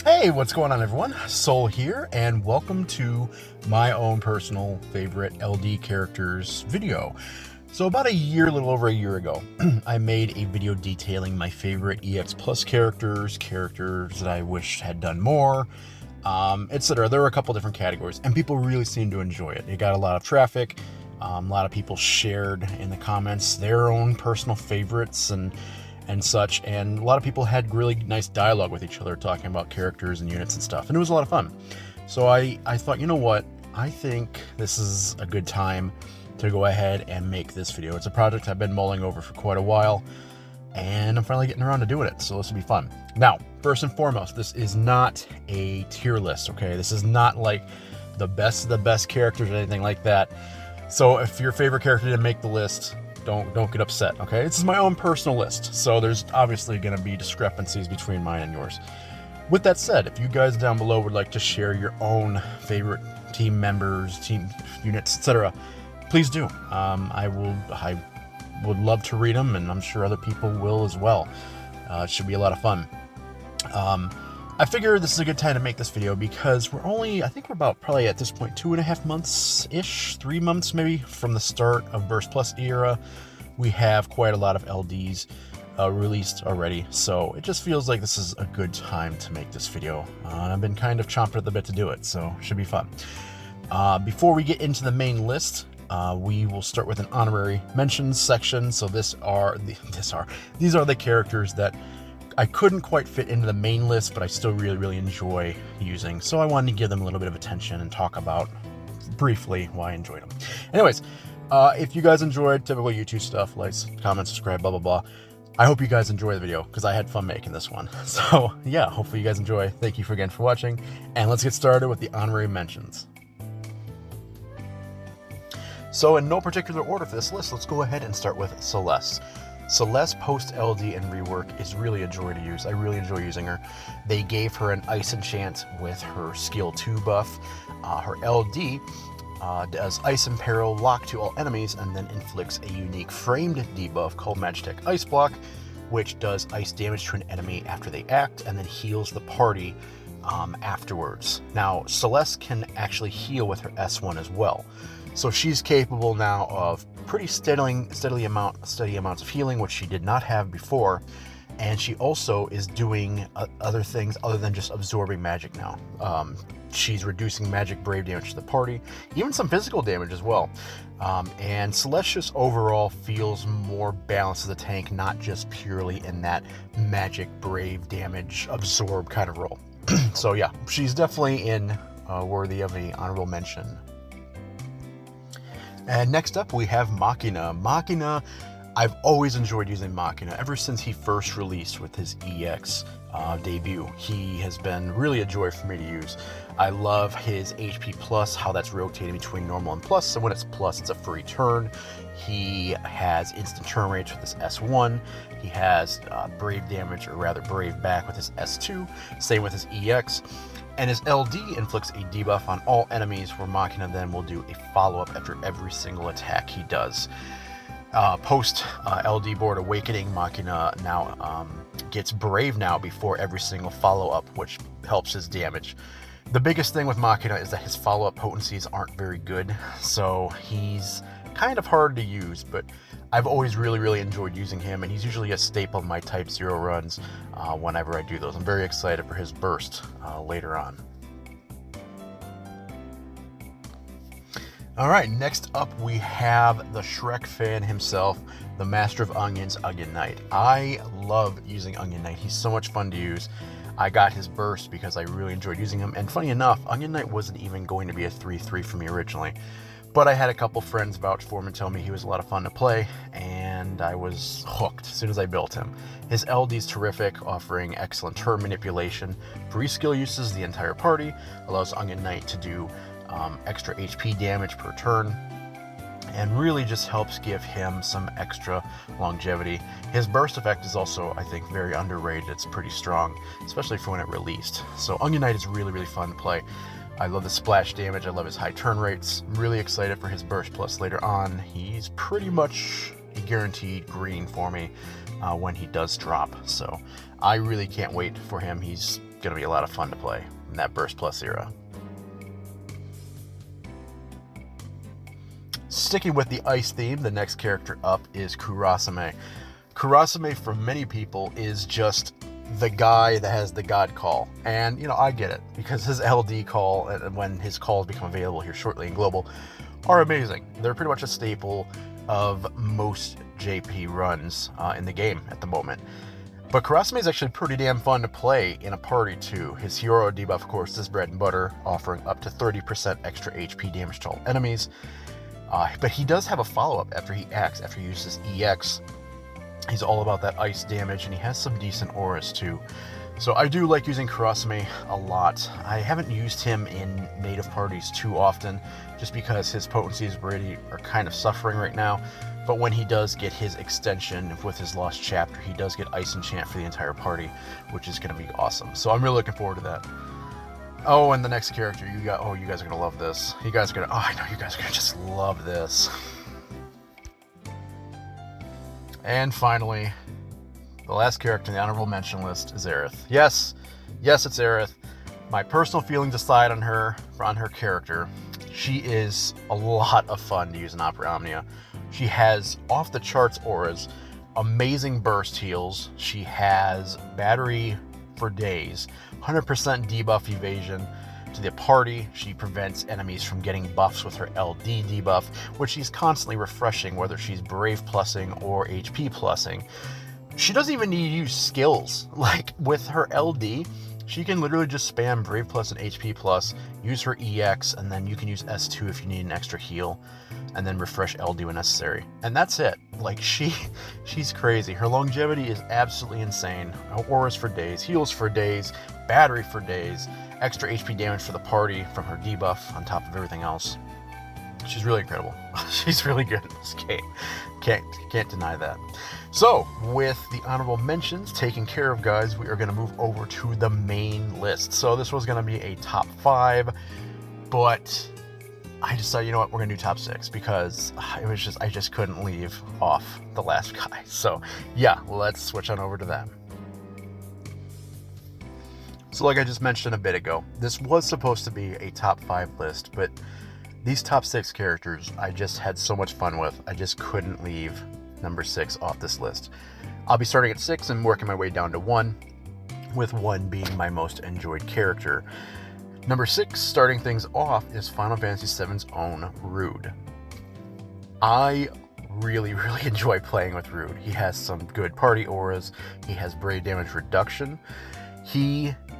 Hey, what's going on, everyone? Soul here, and welcome to my own personal favorite LD characters video. So about a little over a year ago, I made a video detailing my favorite EX Plus characters that I wish had done more, etc. There were a couple different categories, and people really seemed to enjoy it. It got a lot of traffic. A lot of people shared in the comments their own personal favorites and such, and a lot of people had really nice dialogue with each other talking about characters and units and stuff, and it was a lot of fun. So I thought, you know what, I think this is a good time to go ahead and make this video. It's a project I've been mulling over for quite a while, and I'm finally getting around to doing it, so this will be fun. Now, first and foremost, this is not a tier list, okay? This is not like the best of the best characters or anything like that. So if your favorite character didn't make the list, don't get upset, okay? This is my own personal list, so there's obviously going to be discrepancies between mine and yours. With that said, if you guys down below would like to share your own favorite team members, team units, etc., please do. I would love to read them, and I'm sure other people will as well. It should be a lot of fun. I figure this is a good time to make this video because I think we're about probably at this point 2.5 months-ish, 3 months maybe, from the start of Burst Plus era. We have quite a lot of LDs released already, so it just feels like this is a good time to make this video. I've been kind of chomping at the bit to do it, so it should be fun. Before we get into the main list, we will start with an honorary mentions section. So these are the characters that I couldn't quite fit into the main list, but I still really enjoy using. So I wanted to give them a little bit of attention and talk about briefly why I enjoyed them. Anyways, if you guys enjoyed typical YouTube stuff, like, comment, subscribe, blah, blah, blah. I hope you guys enjoy the video because I had fun making this one. So yeah, hopefully you guys enjoy. Thank you again for watching, and let's get started with the honorary mentions. So in no particular order for this list, let's go ahead and start with Celeste. Celeste post-LD and rework is really a joy to use. I really enjoy using her. They gave her an Ice Enchant with her Skill 2 buff. Her LD does Ice Imperil, lock to all enemies, and then inflicts a unique framed debuff called Magitech Ice Block, which does ice damage to an enemy after they act, and then heals the party afterwards. Now, Celeste can actually heal with her S1 as well. So she's capable now of pretty steady amounts of healing, which she did not have before, and she also is doing other things other than just absorbing magic now. She's reducing magic brave damage to the party, even some physical damage as well. And Celeste just overall feels more balanced as a tank, not just purely in that magic brave damage absorb kind of role. So yeah, she's definitely worthy of an honorable mention. And next up, we have Machina. Machina, I've always enjoyed using Machina ever since he first released with his EX debut. He has been really a joy for me to use. I love his HP plus, how that's rotating between normal and plus. So when it's plus, it's a free turn. He has instant turn rates with his S1. He has brave damage, or rather brave back with his S2. Same with his EX. And his LD inflicts a debuff on all enemies, where Machina then will do a follow-up after every single attack he does. Post LD board awakening, Machina now gets brave now before every single follow-up, which helps his damage. The biggest thing with Machina is that his follow-up potencies aren't very good, so he's kind of hard to use, but I've always really enjoyed using him, and he's usually a staple of my Type 0 runs whenever I do those. I'm very excited for his burst later on. Alright, next up we have the Shrek fan himself, the Master of Onions, Onion Knight. I love using Onion Knight. He's so much fun to use. I got his burst because I really enjoyed using him, and funny enough, Onion Knight wasn't even going to be a 3-3 for me originally. But I had a couple friends vouch for him and tell me he was a lot of fun to play, and I was hooked as soon as I built him. His LD is terrific, offering excellent turn manipulation, free skill uses the entire party, allows Onion Knight to do extra HP damage per turn, and really just helps give him some extra longevity. His burst effect is also, I think, very underrated. It's pretty strong, especially for when it released. So Onion Knight is really fun to play. I love the splash damage, I love his high turn rates. I'm really excited for his burst plus later on. He's pretty much a guaranteed green for me when he does drop, so I really can't wait for him. He's going to be a lot of fun to play in that Burst Plus era. Sticking with the ice theme, the next character up is Kurasame. Kurasame, for many people, is just the guy that has the God call. And, you know, I get it, because his LD call, and when his calls become available here shortly in Global, are amazing. They're pretty much a staple of most JP runs in the game at the moment. But Kurasame is actually pretty damn fun to play in a party too. His hero debuff, of course, is bread and butter, offering up to 30% extra HP damage to all enemies. But he does have a follow-up after he acts, after he uses EX. He's all about that ice damage, and he has some decent auras too. So I do like using Kurasame a lot. I haven't used him in native parties too often, just because his potencies really are kind of suffering right now. But when he does get his extension with his Lost Chapter, he does get Ice Enchant for the entire party, which is going to be awesome. So I'm really looking forward to that. Oh, and the next character, you guys are going to love this. I know you guys are going to just love this. And finally, the last character in the honorable mention list is Aerith. Yes, it's Aerith. My personal feelings aside on her character, she is a lot of fun to use in Opera Omnia. She has off-the-charts auras, amazing burst heals. She has battery for days, 100% debuff evasion to the party. She prevents enemies from getting buffs with her LD debuff, which she's constantly refreshing, whether she's Brave plussing or HP plussing. She doesn't even need to use skills. Like, with her LD, she can literally just spam Brave Plus and HP Plus, use her EX, and then you can use S2 if you need an extra heal, and then refresh LD when necessary. And that's it. Like, she's crazy. Her longevity is absolutely insane. Auras for days, heals for days, battery for days, extra HP damage for the party from her debuff on top of everything else. She's really incredible. She's really good in this game. Can't deny that. So, with the honorable mentions taken care of, guys, we are going to move over to the main list. So this was going to be a top 5, but I decided, you know what, we're going to do top 6, because I just couldn't leave off the last guy. So yeah, let's switch on over to that. So like I just mentioned a bit ago, this was supposed to be a top 5 list, but these top 6 characters I just had so much fun with, I just couldn't leave number 6 off this list. I'll be starting at 6 and working my way down to 1, with 1 being my most enjoyed character. Number 6, starting things off, is Final Fantasy VII's own Rude. I really enjoy playing with Rude. He has some good party auras, he has brave damage reduction,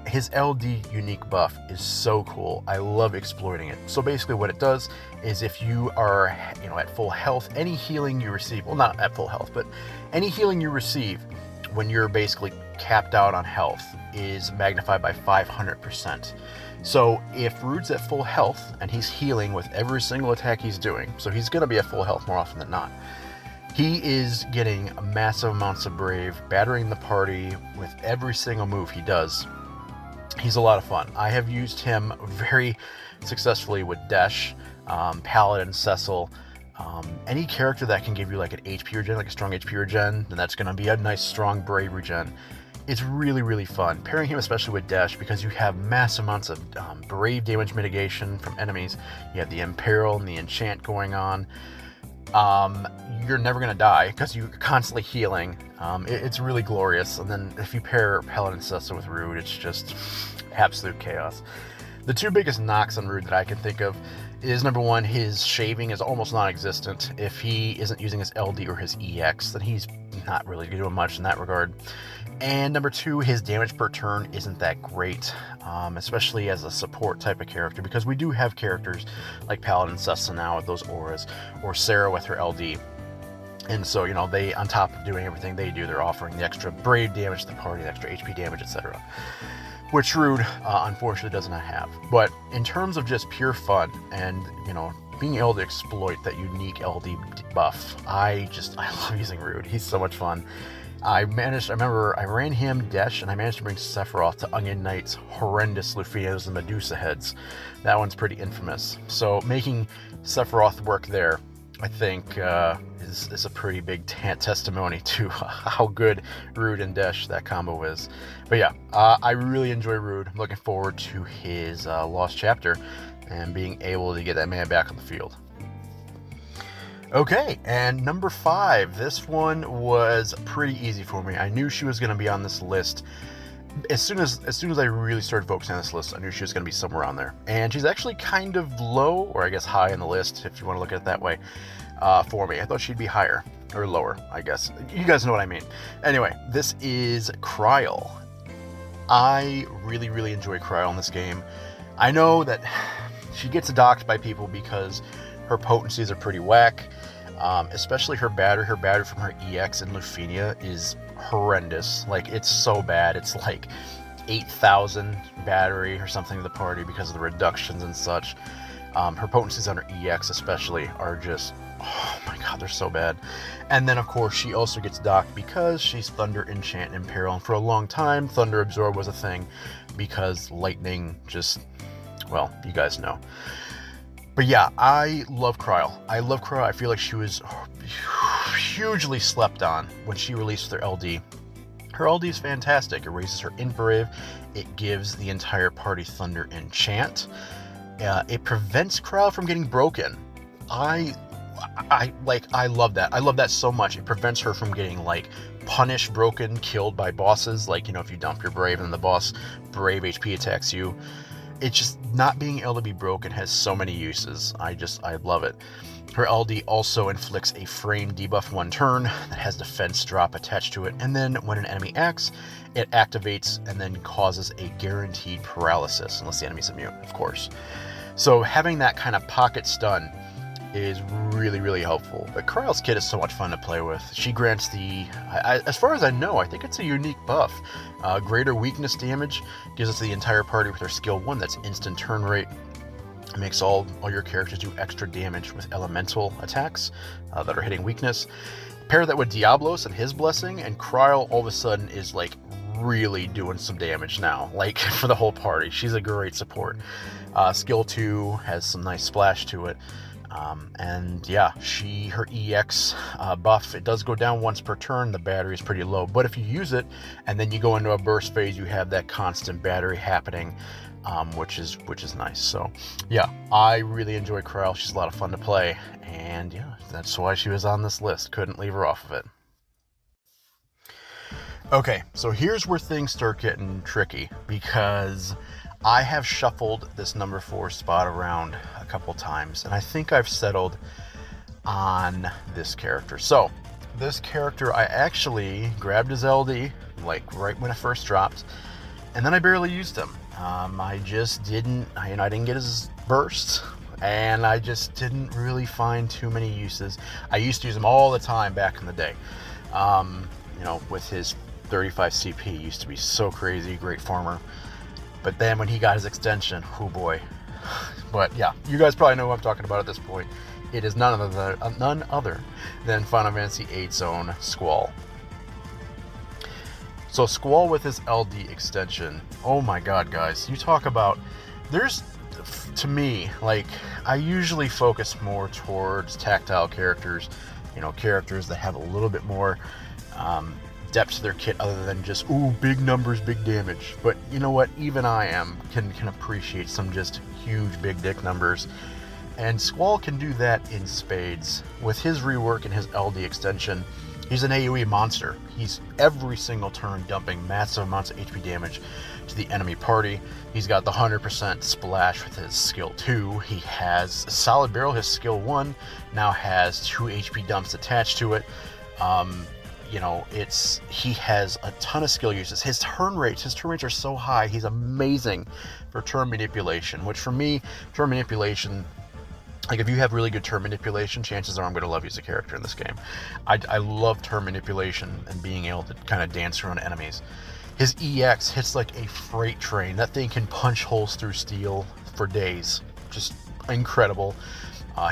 his LD unique buff is so cool. I love exploiting it. So basically what it does is, if you are, at full health, any healing you receive, well, not at full health, but any healing you receive when you're basically capped out on health is magnified by 500%. So if Rude's at full health and he's healing with every single attack he's doing, so he's going to be at full health more often than not, he is getting massive amounts of brave, battering the party with every single move he does. He's a lot of fun. I have used him very successfully with Desh, Paladin, Cecil, any character that can give you like an HP regen, like a strong HP regen, then that's going to be a nice strong brave regen. It's really fun. Pairing him especially with Desh, because you have massive amounts of brave damage mitigation from enemies. You have the Imperil and the Enchant going on. You're never going to die because you're constantly healing. It's really glorious. And then if you pair Paladin Cecil with Rude, it's just absolute chaos. The 2 biggest knocks on Rude that I can think of is, number 1, his shaving is almost non-existent. If he isn't using his LD or his EX, then he's not really doing much in that regard. And number 2, his damage per turn isn't that great, especially as a support type of character, because we do have characters like Paladin Cecil now with those auras, or Sarah with her LD. And so, they, on top of doing everything they do, they're offering the extra brave damage to the party, the extra HP damage, etc. Which Rude, unfortunately, does not have. But in terms of just pure fun and, being able to exploit that unique LD buff, I love using Rude. He's so much fun. I remember I ran him, Desh, and I managed to bring Sephiroth to Onion Knight's horrendous Lufia's and Medusa heads. That one's pretty infamous. So making Sephiroth work there I think is a pretty big testimony to how good Rude and Desh that combo is. But yeah, I really enjoy Rude. I'm looking forward to his lost chapter and being able to get that man back on the field. Okay, and number 5. This one was pretty easy for me. I knew she was going to be on this list. As soon as I really started focusing on this list, I knew she was going to be somewhere on there. And she's actually kind of low, or I guess high in the list, if you want to look at it that way, for me. I thought she'd be higher, or lower, I guess. You guys know what I mean. Anyway, this is Krell. I really, really enjoy Krell in this game. I know that she gets docked by people because her potencies are pretty whack, especially her battery. Her battery from her EX in Lufenia is horrendous. Like, it's so bad. It's like 8,000 battery or something to the party because of the reductions and such. Her potencies on her EX especially are just, oh my god, they're so bad. And then of course she also gets docked because she's Thunder, Enchant, and Peril, and for a long time Thunder Absorb was a thing because lightning just, well, you guys know. But yeah, I love Krell. I feel like she was hugely slept on when she released their LD. Her LD is fantastic. It raises her Brave. It gives the entire party Thunder Enchant. It prevents Krell from getting broken. I love that. I love that so much. It prevents her from getting like punished, broken, killed by bosses. Like, you know, if you dump your Brave and the boss Brave HP attacks you. It's just not being able to be broken has so many uses. I love it. Her LD also inflicts a frame debuff 1 turn that has defense drop attached to it, and then when an enemy acts, it activates and then causes a guaranteed paralysis, unless the enemy's immune, of course. So having that kind of pocket stun is really, really helpful. But Krell's kit is so much fun to play with. She grants as far as I know, I think it's a unique buff. Greater weakness damage gives it to the entire party with her skill 1, that's instant turn rate. It makes all your characters do extra damage with elemental attacks that are hitting weakness. Pair that with Diablos and his blessing, and Krell all of a sudden is like really doing some damage now, like for the whole party. She's a great support. Skill 2 has some nice splash to it. And yeah, her EX buff, it does go down once per turn. The battery is pretty low, but if you use it and then you go into a burst phase, you have that constant battery happening, which is nice. So yeah, I really enjoy Krell. She's a lot of fun to play, and yeah, that's why she was on this list. Couldn't leave her off of it. Okay, so here's where things start getting tricky, because I have shuffled this number 4 spot around a couple times, and I think I've settled on this character. So this character, I actually grabbed his LD like right when it first dropped, and then I barely used him. I just didn't, I didn't get his burst, and I just didn't really find too many uses. I used to use him all the time back in the day. You know, with his 35 CP, he used to be so crazy, great farmer. But then when he got his extension, oh boy. But yeah, you guys probably know who I'm talking about at this point. It is none other than Final Fantasy VIII's own Squall. So Squall with his LD extension, oh my god, guys, you talk about, to me, like, I usually focus more towards tactile characters, you know, characters that have a little bit more depth to their kit other than just, ooh, big numbers, big damage. But you know what, even I can appreciate some just huge big dick numbers, and Squall can do that in spades. With his rework and his LD extension, he's an AoE monster. He's every single turn dumping massive amounts of HP damage to the enemy party. He's got the 100% splash with his skill 2. He has a solid barrel. His skill 1 now has 2 HP dumps attached to it. You know, he has a ton of skill uses. His turn rates are so high. He's amazing for turn manipulation, which for me, turn manipulation, like if you have really good turn manipulation, chances are I'm going to love you as a character in this game. I love turn manipulation and being able to kind of dance around enemies. His EX hits like a freight train. That thing can punch holes through steel for days. Just incredible.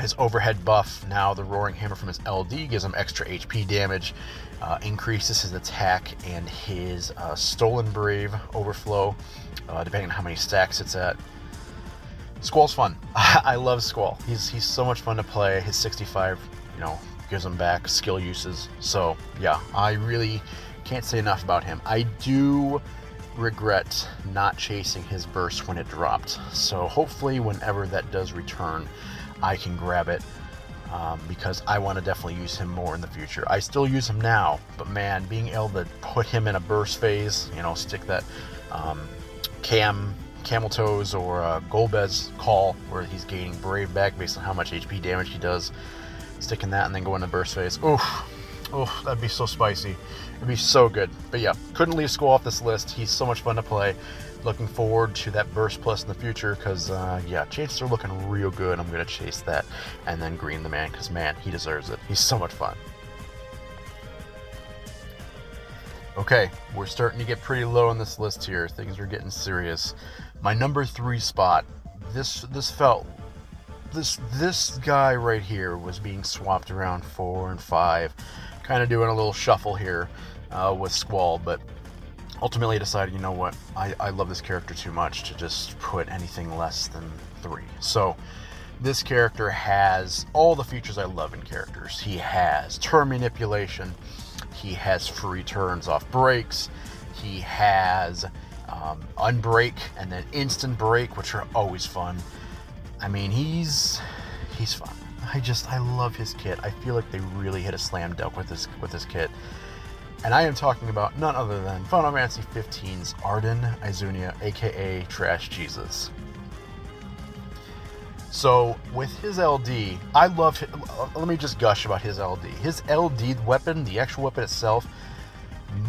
His overhead buff, now the Roaring Hammer from his LD, gives him extra HP damage, increases his attack and his Stolen Brave overflow, depending on how many stacks it's at. Squall's fun. I love Squall. He's so much fun to play. His 65, gives him back skill uses. So yeah, I really can't say enough about him. I do regret not chasing his burst when it dropped. So hopefully whenever that does return, I can grab it. Because I want to definitely use him more in the future. I still use him now, but man, being able to put him in a burst phase, stick that Camel Toes or Golbez call where he's gaining Brave back based on how much HP damage he does, sticking that and then going to burst phase. Oh, that'd be so spicy. It'd be so good. But yeah, couldn't leave Squall off this list. He's so much fun to play. Looking forward to that burst plus in the future because, chances are looking real good. I'm going to chase that and then green the man because, man, he deserves it. He's so much fun. Okay, we're starting to get pretty low on this list here. Things are getting serious. My number 3 spot, this guy right here was being swapped around 4 and 5, kind of doing a little shuffle here with Squall, but ultimately decided, you know what, I love this character too much to just put anything less than 3. So this character has all the features I love in characters. He has turn manipulation, he has free turns off breaks, he has unbreak and then instant break, which are always fun. I mean, he's fun. I love his kit. I feel like they really hit a slam dunk with this kit. And I am talking about none other than Final Fantasy 15's Arden Izunia, aka Trash Jesus. So with his LD, I love him. Let me just gush about his LD. His LD weapon, the actual weapon itself,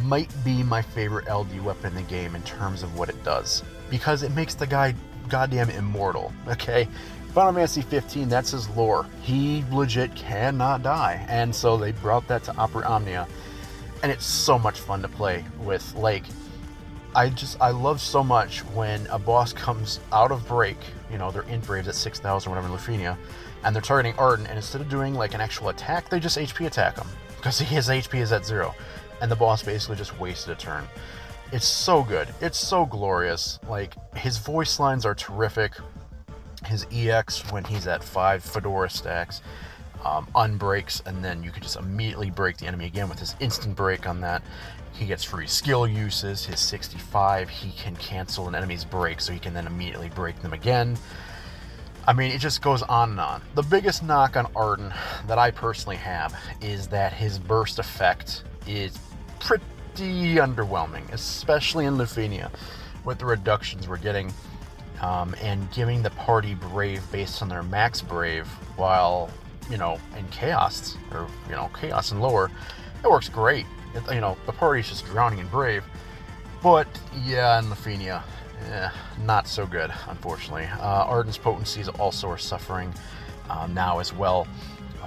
might be my favorite LD weapon in the game in terms of what it does. Because it makes the guy goddamn immortal, okay? Final Fantasy 15, that's his lore. He legit cannot die. And so they brought that to Omnia. And it's so much fun to play with. Like, I love so much when a boss comes out of break, they're in Braves at 6,000 or whatever in Lufenia, and they're targeting Arden, and instead of doing like an actual attack, they just HP attack him. Because his HP is at 0. And the boss basically just wasted a turn. It's so good. It's so glorious. Like, his voice lines are terrific. His EX, when he's at 5 Fedora stacks, unbreaks, and then you can just immediately break the enemy again with his instant break on that. He gets free skill uses. His 65, he can cancel an enemy's break, so he can then immediately break them again. I mean, it just goes on and on. The biggest knock on Arden that I personally have is that his burst effect is pretty underwhelming, especially in Lufenia, with the reductions we're getting, and giving the party Brave based on their max Brave, while, in Chaos, or, Chaos and lower, it works great. The party's just drowning in Brave. But, yeah, in Lufenia, not so good, unfortunately. Arden's potencies also are suffering now as well.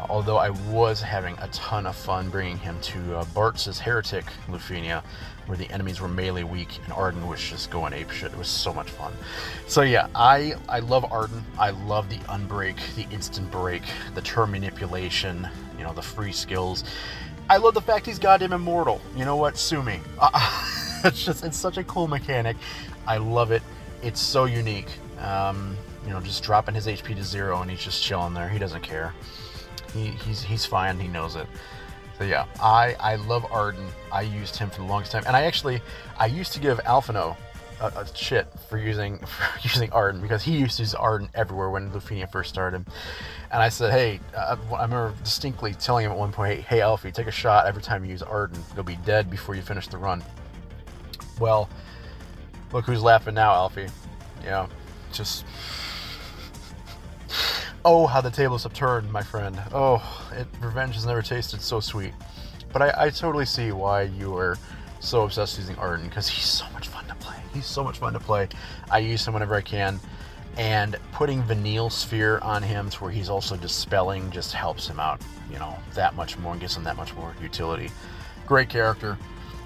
Although I was having a ton of fun bringing him to Bartz's Heretic Lufenia, where the enemies were melee weak and Arden was just going apeshit. It was so much fun. So yeah, I love Arden. I love the unbreak, the instant break, the turn manipulation, the free skills. I love the fact he's goddamn immortal. You know what? Sue me. It's such a cool mechanic. I love it. It's so unique. Just dropping his HP to 0 and he's just chilling there. He doesn't care. He's fine. He knows it. So yeah, I love Arden. I used him for the longest time, and I used to give Alphino a shit for using Arden, because he used to use Arden everywhere when Lufenia first started. And I said, hey, I remember distinctly telling him at one point, hey Alfie, take a shot every time you use Arden. You'll be dead before you finish the run. Well, look who's laughing now, Alfie. Just... Oh, how the tables have turned, my friend. Revenge has never tasted so sweet. But I totally see why you are so obsessed with using Arden, because he's so much fun to play. He's so much fun to play. I use him whenever I can. And putting Vanille Sphere on him to where he's also dispelling just helps him out, that much more, and gives him that much more utility. Great character.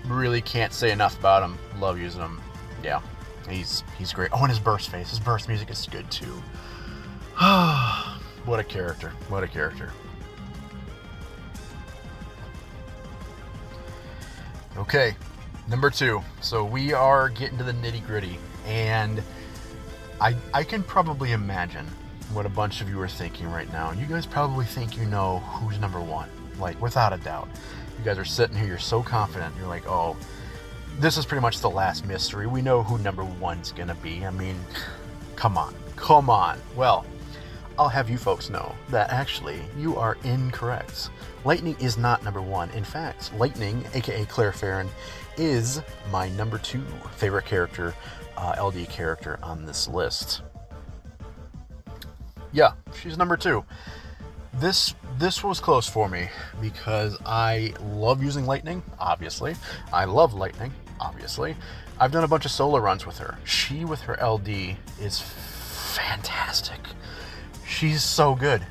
Really can't say enough about him. Love using him. Yeah, he's great. Oh, and his burst phase. His burst music is good too. What a character. What a character. Okay, number 2. So we are getting to the nitty gritty, and I can probably imagine what a bunch of you are thinking right now. You guys probably think you know who's number one, like without a doubt. You guys are sitting here, you're so confident. You're like, oh, this is pretty much the last mystery. We know who number one's gonna be. I mean, come on. Well, I'll have you folks know that actually you are incorrect. Lightning is not number one. In fact, Lightning, aka Claire Farron, is my number 2 favorite character, LD character on this list. Yeah, she's number 2. This was close for me because I love using Lightning, obviously. I love Lightning, obviously. I've done a bunch of solo runs with her. She, with her LD, is fantastic. She's so good.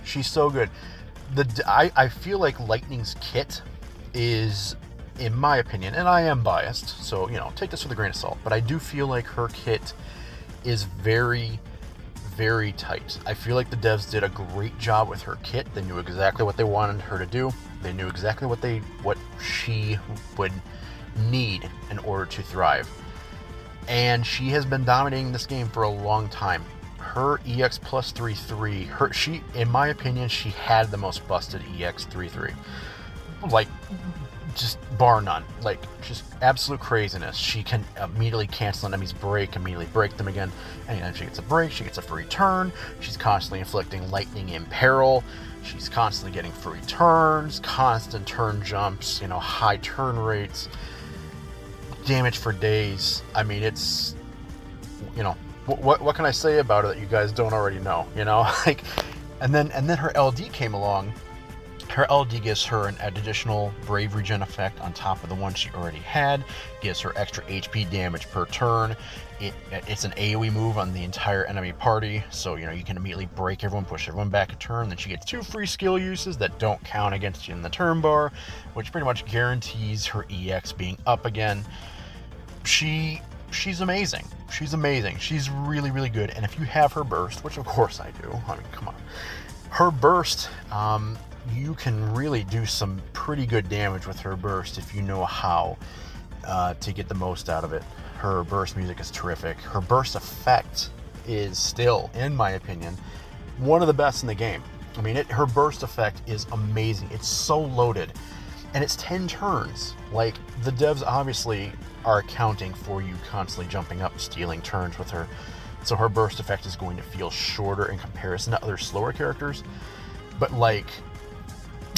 I feel like Lightning's kit is, in my opinion, and I am biased, so, take this with a grain of salt, but I do feel like her kit is very, very tight. I feel like the devs did a great job with her kit. They knew exactly what they wanted her to do. They knew exactly what she would need in order to thrive. And she has been dominating this game for a long time. Her EX plus 3-3, in my opinion, she had the most busted EX 3-3. Like, just bar none. Like, just absolute craziness. She can immediately cancel an enemy's break, immediately break them again. And then she gets a break, she gets a free turn. She's constantly inflicting lightning in peril. She's constantly getting free turns, constant turn jumps, high turn rates, damage for days. I mean, it's, what can I say about her that you guys don't already know? Like, and then her LD came along. Her LD gives her an additional Brave Regen effect on top of the one she already had. Gives her extra HP damage per turn. It's an AoE move on the entire enemy party, so you can immediately break everyone, push everyone back a turn. Then she gets 2 free skill uses that don't count against you in the turn bar, which pretty much guarantees her EX being up again. She's amazing. She's really, really good. And if you have her burst, which of course I do, I mean, come on. Her burst, you can really do some pretty good damage with her burst if you know how to get the most out of it. Her burst music is terrific. Her burst effect is still, in my opinion, one of the best in the game. I mean, her burst effect is amazing. It's so loaded. And it's 10 turns. Like, the devs obviously are accounting for you constantly jumping up, stealing turns with her. So her burst effect is going to feel shorter in comparison to other slower characters. But, like,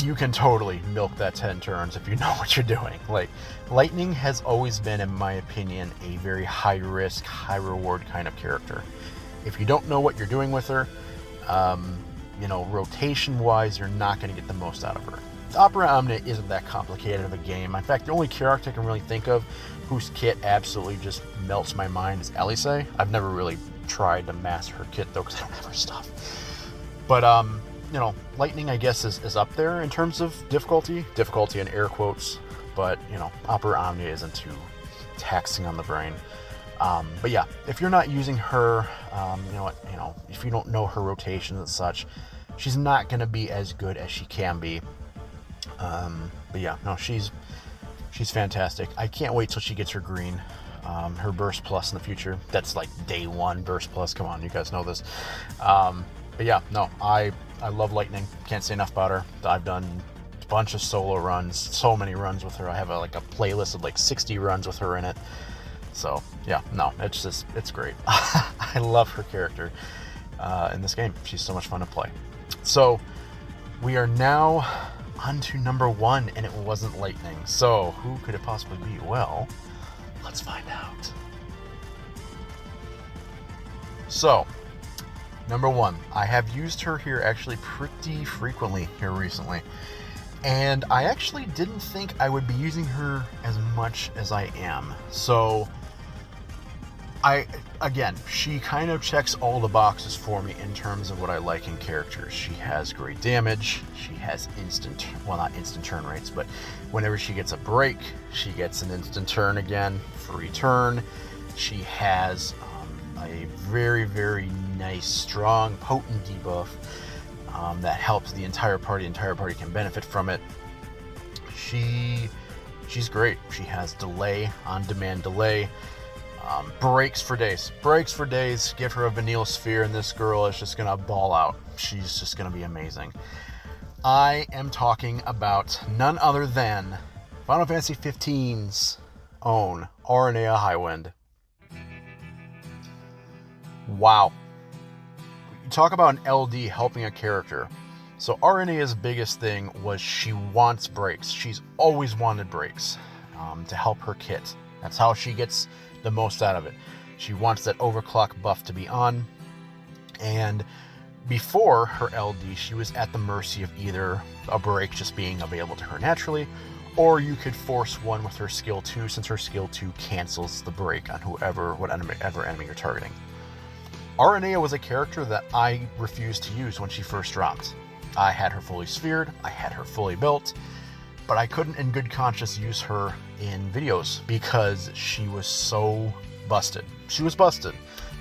you can totally milk that 10 turns if you know what you're doing. Like, Lightning has always been, in my opinion, a very high risk, high reward kind of character. If you don't know what you're doing with her, rotation wise, you're not going to get the most out of her. Opera Omnia isn't that complicated of a game. In fact, the only character I can really think of whose kit absolutely just melts my mind is Elise. I've never really tried to master her kit though, because I don't have her stuff. But Lightning, I guess, is up there in terms of difficulty in air quotes, but Opera Omnia isn't too taxing on the brain. But yeah, if you're not using her, if you don't know her rotations and such, she's not going to be as good as she can be. But yeah, no, she's fantastic. I can't wait till she gets her green, her burst plus in the future. That's like day 1 burst plus. Come on, you guys know this. But yeah, no, I love Lightning. Can't say enough about her. I've done a bunch of solo runs, so many runs with her. I have a playlist of like 60 runs with her in it. So yeah, no, it's great. I love her character in this game. She's so much fun to play. So we are now on to number 1, and it wasn't Lightning. So who could it possibly be? Well, let's find out. So, number 1, I have used her here actually pretty frequently here recently. And I actually didn't think I would be using her as much as I am. So, again, she kind of checks all the boxes for me in terms of what I like in characters. She has great damage. She has not instant turn rates, but whenever she gets a break, she gets an instant turn again, free turn. She has a very, very nice, strong, potent debuff that helps the entire party. Entire party can benefit from it. She's great. She has delay, on-demand delay. Breaks for days. Breaks for days. Give her a Vanille Sphere, and this girl is just going to ball out. She's just going to be amazing. I am talking about none other than Final Fantasy XV's own Arden Highwind. Wow. You talk about an LD helping a character. So Renea's biggest thing was she wants breaks. She's always wanted breaks to help her kit. That's how she gets the most out of it. She wants that overclock buff to be on. And before her LD, she was at the mercy of either a break just being available to her naturally, or you could force one with her skill 2, since her skill 2 cancels the break on whatever enemy you're targeting. Reyna was a character that I refused to use when she first dropped. I had her fully sphered, I had her fully built, but I couldn't in good conscience use her in videos because she was so busted. She was busted.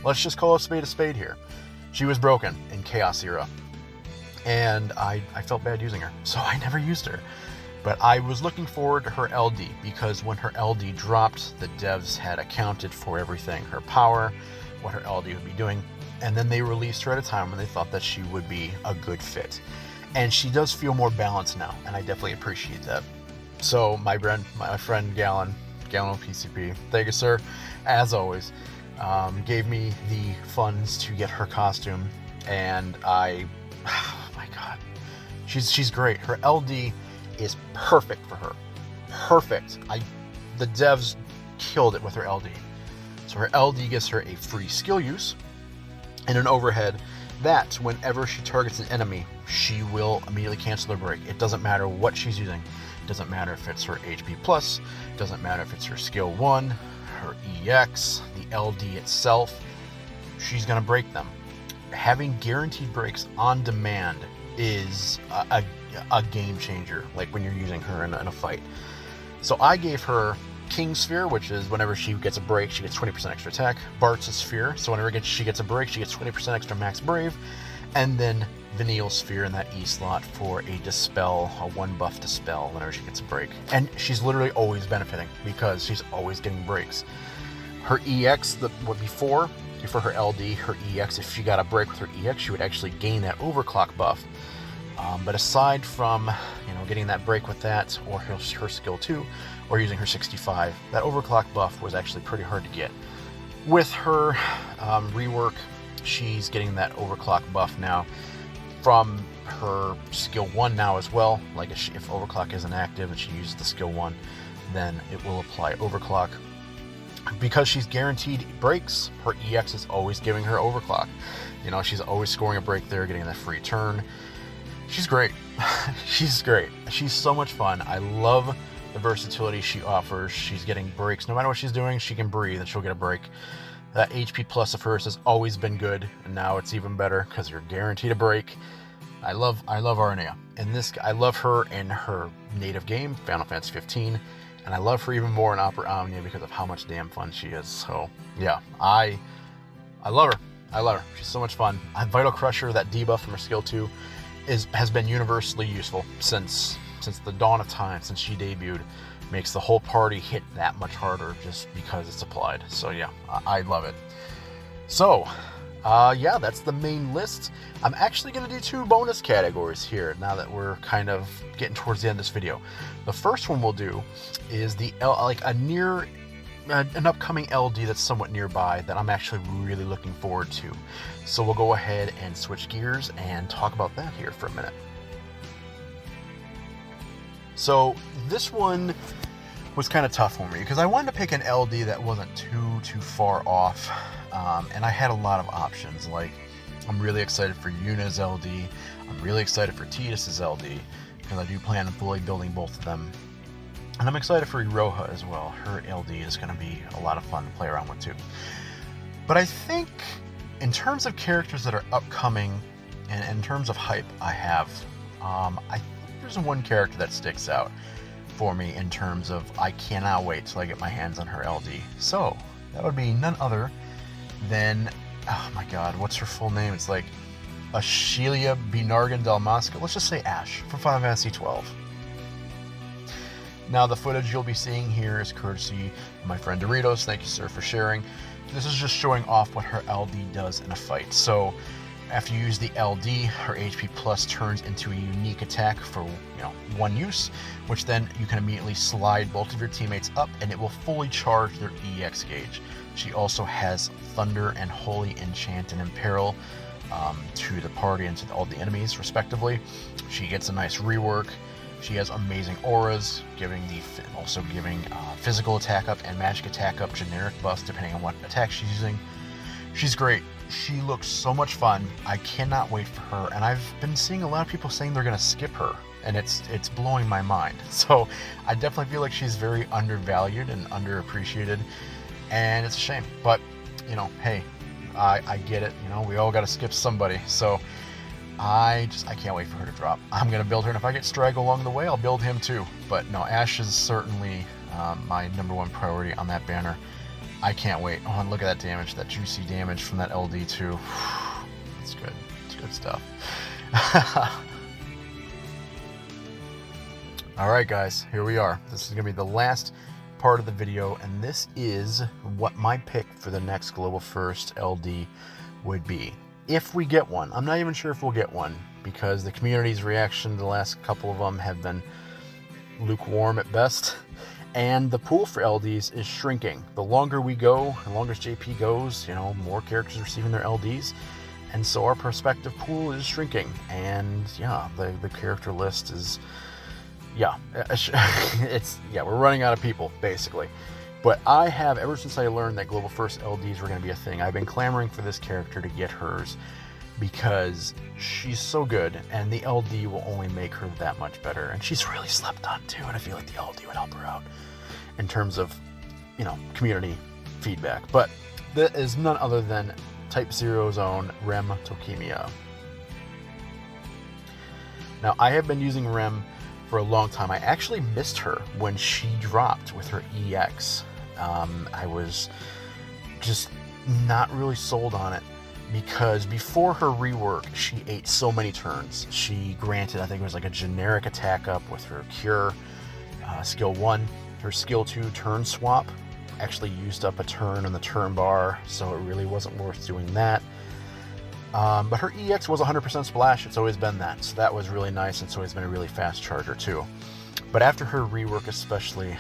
Let's just call a spade here. She was broken in Chaos Era, and I felt bad using her, so I never used her. But I was looking forward to her LD, because when her LD dropped, the devs had accounted for everything, her power, what her LD would be doing, and then they released her at a time when they thought that she would be a good fit. And she does feel more balanced now, and I definitely appreciate that. So my friend Gallon of PCP, thank you, sir, as always, gave me the funds to get her costume, and oh my god, she's great. Her LD is perfect for her. Perfect. The devs killed it with her LD. So her LD gives her a free skill use and an overhead that whenever she targets an enemy, she will immediately cancel the break. It doesn't matter what she's using. It doesn't matter if it's her HP plus, it doesn't matter if it's her skill 1, her EX, the LD itself, she's going to break them. Having guaranteed breaks on demand is a game changer, like when you're using her in a fight. So I gave her King Sphere, which is whenever she gets a break, she gets 20% extra attack. Bart's Sphere, so whenever she gets a break, she gets 20% extra max brave. And then Vanille Sphere in that E slot for a dispel, a 1 buff dispel whenever she gets a break. And she's literally always benefiting because she's always getting breaks. Her EX, before her LD, her EX, if she got a break with her EX, she would actually gain that overclock buff. But aside from getting that break with that, or her skill 2, or using her 65, that overclock buff was actually pretty hard to get. With her rework, she's getting that overclock buff now from her skill 1 now as well. Like if overclock isn't active and she uses the skill 1, then it will apply overclock. Because she's guaranteed breaks, her EX is always giving her overclock. She's always scoring a break there, getting that free turn. She's great. She's great. She's so much fun. I love the versatility she offers. She's getting breaks. No matter what she's doing, she can breathe and she'll get a break. That HP plus of hers has always been good, and now it's even better because you're guaranteed a break. I love Arden. And I love her in her native game, Final Fantasy 15, and I love her even more in Omnia because of how much damn fun she is. So yeah, I love her. I love her. She's so much fun. Vital Crusher, that debuff from her skill 2, has been universally useful since the dawn of time, since she debuted. Makes the whole party hit that much harder just because it's applied. So yeah, I love it. So yeah, that's the main list. I'm actually going to do 2 bonus categories here now that we're kind of getting towards the end of this video. The first one we'll do is an upcoming LD that's somewhat nearby that I'm actually really looking forward to. So we'll go ahead and switch gears and talk about that here for a minute. So this one was kind of tough for me because I wanted to pick an LD that wasn't too far off, and I had a lot of options. Like, I'm really excited for Yuna's LD, I'm really excited for Tidus's LD because I do plan on fully building both of them, and I'm excited for Iroha as well. Her LD is going to be a lot of fun to play around with too. But I think in terms of characters that are upcoming and in terms of hype I have, I think there's one character that sticks out for me in terms of I cannot wait till I get my hands on her LD. So that would be none other than, oh my god, what's her full name? It's like Ashelia Binargan Dalmasca. Let's just say Ash from Final Fantasy XII. Now, the footage you'll be seeing here is courtesy of my friend Doritos. Thank you, sir, for sharing. This is just showing off what her LD does in a fight. So after you use the LD, her HP plus turns into a unique attack for one use, which then you can immediately slide both of your teammates up and it will fully charge their EX gauge. She also has Thunder and Holy Enchant and Imperil to the party and to all the enemies respectively. She gets a nice rework. She has amazing auras, also giving physical attack up and magic attack up generic buffs depending on what attack she's using. She's great. She looks so much fun. I cannot wait for her, and I've been seeing a lot of people saying they're going to skip her, and it's blowing my mind. So I definitely feel like she's very undervalued and underappreciated, and it's a shame. But hey, I get it. We all got to skip somebody. So I can't wait for her to drop. I'm going to build her, and if I get Strag along the way, I'll build him too. But no, Ashe is certainly my #1 priority on that banner. I can't wait. Oh, and look at that damage, that juicy damage from that LD too. It's good. It's good stuff. All right, guys, here we are. This is going to be the last part of the video, and this is what my pick for the next Global First LD would be. If we get one. I'm not even sure if we'll get one, because the community's reaction to the last couple of them have been lukewarm at best. And the pool for LDs is shrinking. The longer we go, the longer JP goes, more characters receiving their LDs. And so our prospective pool is shrinking. And yeah, the character list is, we're running out of people, basically. But I have, ever since I learned that Global First LDs were going to be a thing, I've been clamoring for this character to get hers, because she's so good, and the LD will only make her that much better. And she's really slept on too, and I feel like the LD would help her out in terms of, community feedback. But that is none other than Type 0's own Rem Tokimia. Now, I have been using Rem for a long time. I actually missed her when she dropped with her EX. I was just not really sold on it, because before her rework, she ate so many turns. She granted, I think it was like a generic attack up with her Cure, skill 1. Her skill 2 turn swap actually used up a turn on the turn bar, so it really wasn't worth doing that. But her EX was 100% splash. It's always been that, so that was really nice, and it's always been a really fast charger too. But after her rework especially,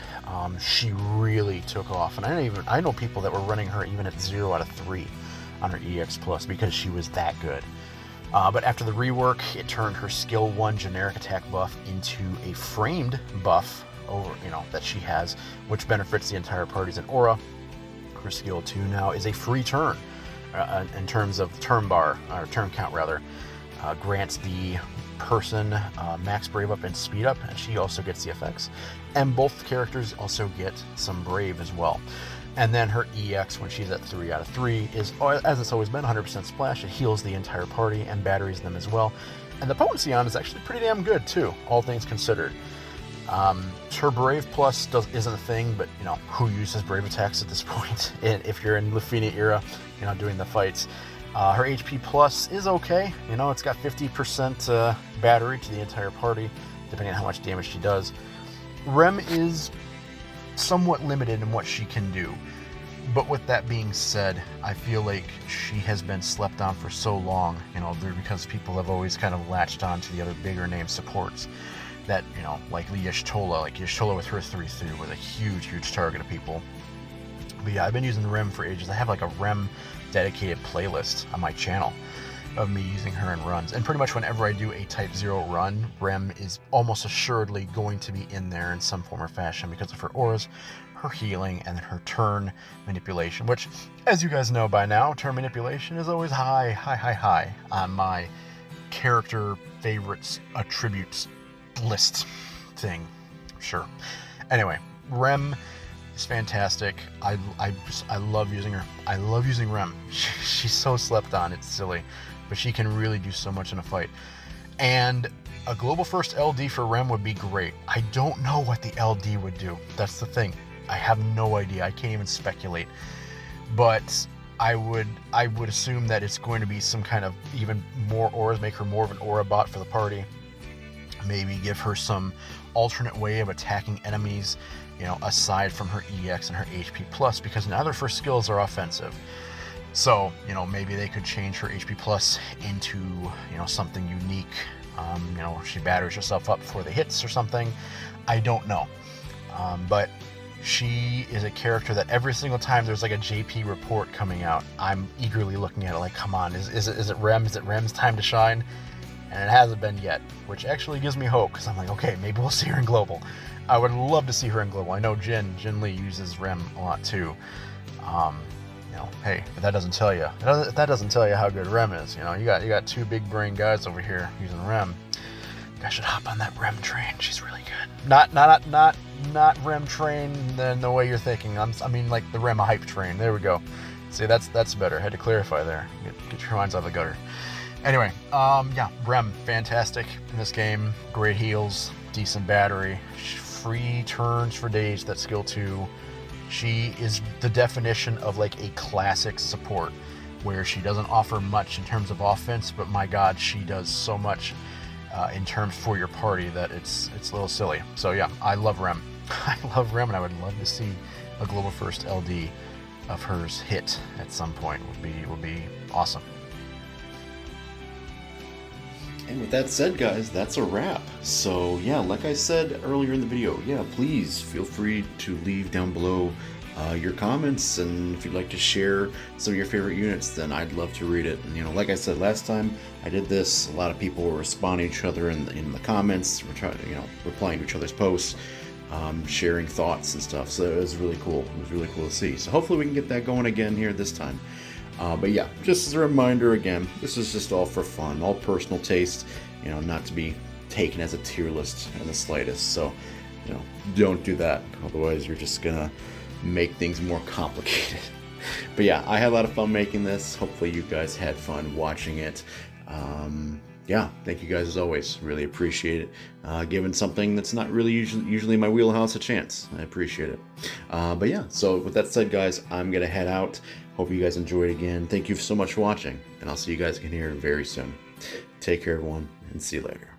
she really took off, and I know people that were running her even at 0 out of 3 on her EX Plus because she was that good. But after the rework, it turned her skill 1 generic attack buff into a framed buff that she has, which benefits the entire party's an aura. Her skill 2 now is a free turn in terms of turn bar, or turn count rather. Grants the person max brave up and speed up, and she also gets the effects. And both characters also get some brave as well. And then her EX, when she's at 3 out of 3, is, as it's always been, 100% splash. It heals the entire party and batteries them as well. And the potency on is actually pretty damn good too, all things considered. Her Brave Plus isn't a thing, but who uses Brave attacks at this point? If you're in Lufenia era, doing the fights. Her HP Plus is okay. It's got 50% battery to the entire party, depending on how much damage she does. Rem is somewhat limited in what she can do. But with that being said, I feel like she has been slept on for so long, because people have always kind of latched on to the other bigger name supports. That, like Y'shtola with her 3-3 was a huge target of people. But yeah, I've been using Rem for ages. I have like a Rem dedicated playlist on my channel of me using her in runs. And pretty much whenever I do a Type 0 run, Rem is almost assuredly going to be in there in some form or fashion because of her auras, her healing, and her turn manipulation, which, as you guys know by now, turn manipulation is always high on my character favorites attributes list thing. Sure. Anyway, Rem is fantastic. I love using her. I love using Rem. She's so slept on, it's silly, but she can really do so much in a fight. And a Global First LD for Rem would be great. I don't know what the LD would do. That's the thing. I have no idea. I can't even speculate. But I would assume that it's going to be some kind of even more auras, make her more of an aura bot for the party. Maybe give her some alternate way of attacking enemies, you know, aside from her EX and her HP plus, because now their first skills are offensive. So, you know, maybe they could change her HP plus into, you know, something unique. You know, she batters herself up before the hits or something. I don't know. But she is a character that every single time there's like a JP report coming out, I'm eagerly looking at it like, come on, is it Rem? Is it Rem's time to shine? And it hasn't been yet, which actually gives me hope, because I'm like, okay, maybe we'll see her in Global. I would love to see her in Global. I know Jin Lee uses Rem a lot too. You know, hey, if that doesn't tell you, how good Rem is. You know, you got two big brain guys over here using Rem. You guys should hop on that Rem train. She's really good. Not Rem train in the way you're thinking. I mean like the Rem hype train. There we go. See, that's better. Had to clarify there. Get your minds out of the gutter. Anyway, yeah, Rem, fantastic in this game. Great heals, decent battery, free turns for days, that skill 2. She is the definition of like a classic support, where she doesn't offer much in terms of offense, but my god, she does so much in terms for your party that it's a little silly. So yeah, I love Rem. I love Rem, and I would love to see a Global First LD of hers hit at some point. Would be awesome. And with that said, guys, that's a wrap. So yeah, like I said earlier in the video, yeah, please feel free to leave down below your comments, and if you'd like to share some of your favorite units, then I'd love to read it. And you know, like I said last time I did this, a lot of people were responding to each other in the comments, replying to each other's posts, sharing thoughts and stuff. So it was really cool. It was really cool to see. So hopefully we can get that going again here this time. But yeah, just as a reminder again, this is just all for fun, all personal taste, you know, not to be taken as a tier list in the slightest. So, you know, don't do that. Otherwise, you're just gonna make things more complicated. But yeah, I had a lot of fun making this. Hopefully you guys had fun watching it. Yeah, thank you guys as always. Really appreciate it. Giving something that's not really usually my wheelhouse a chance. I appreciate it. But yeah, so with that said, guys, I'm gonna head out. Hope you guys enjoyed again. Thank you so much for watching, and I'll see you guys again here very soon. Take care, everyone, and see you later.